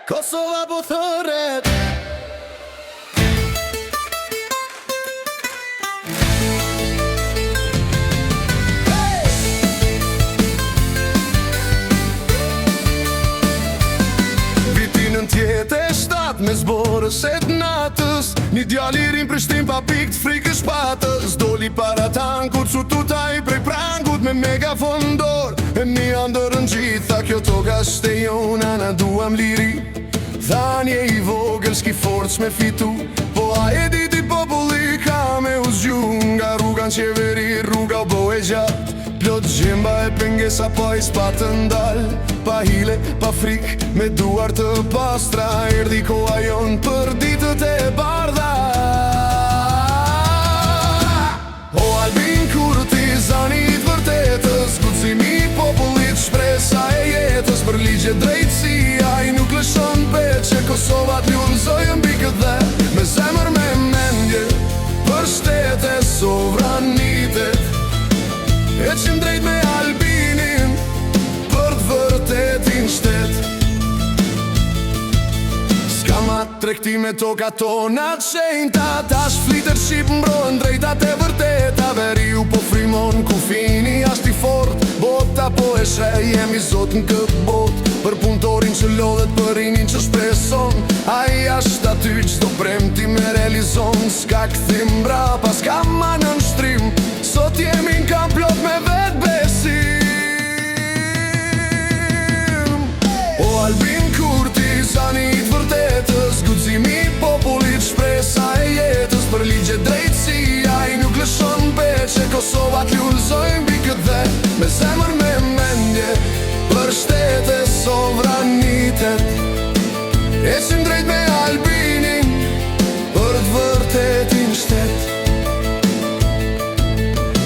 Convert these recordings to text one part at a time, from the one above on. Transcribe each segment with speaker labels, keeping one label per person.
Speaker 1: Kosova po thëret. Vitinën tjetë e shtatë me zborës e të natës, një djalirin Prishtin pa pikë të frikë shpatës. Doli para tankut, su tutaj prej prangut me megafon dorë, e një andërën gjitha kjo toga shte jona, na duam liri. Thanje i vogël s'ki forc me fitu, po a e diti populli ka me u zgju. Nga rruga në qeveri, rruga u bo e gjatë, plot gjemba e pengesa po i spatë ndal. Pa hile, pa frik, me duar të pastra, erdi koha jon për ditët e bardha. O Albin kurtizanit vërtetës, guximi popullit, shpresa e jetës, për ligje drejtësia i nuk lëshon petë, që Kosova t'lullzojë mbi këtë dhe me zemër me mendje, për shtetë e sovranitet, e qim drejt me Albinin, për të vërtetin shtet. S'ka ma trekti me toka tona qenjta, tash flitër shqip mbrojnë drejtat e vërteta. Veriu po frimon, kufini ashti fort, bota po e shrej, jemi zot në këtë bot. Për punëtorin që lodhet, për rinin që shpreson, ai ashtë aty qdo premti me realizon. S'ka këthim brapa, s'ka ma në nështrim, sot jemi në kam plot me vetë besim. O Albin kurtizanit vërtetës, guximi popullit, shpresa e jetës, për ligje drejtësia i nuk lëshon petë, që Kosova t'lullzojë mbi këtë dhe me zemër me mendje, për shtetë e sovranitet, e qim drejt me Albinin, për të vërtetin shtet.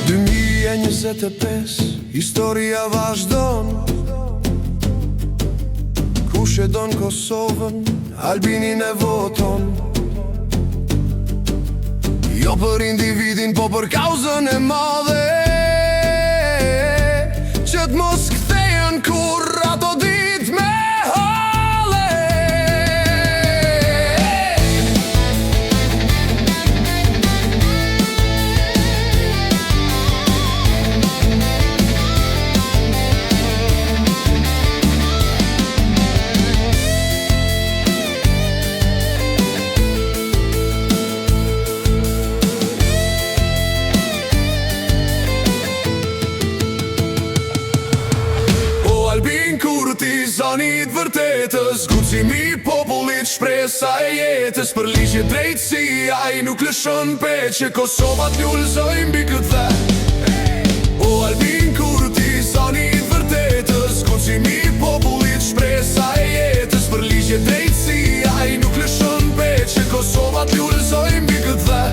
Speaker 1: 2025, historia vazhdon, kush e don Kosovën, Albinin e voton. Jo për individin, po për kauzën e madhe, që t'mos kthejen kur ato dit me hale. Kurtizanit vërtetës, guximi popullit, shpresa e jetës, për ligje drejtësia i nuk lëshon petë, që Kosova t'lullzojë mbi këtë dhe. O Albin kurtizanit vërtetës, guximi popullit, shpresa e jetës, për ligje drejtësia i nuk lëshon petë, që Kosova t'lullzojë mbi këtë dhe.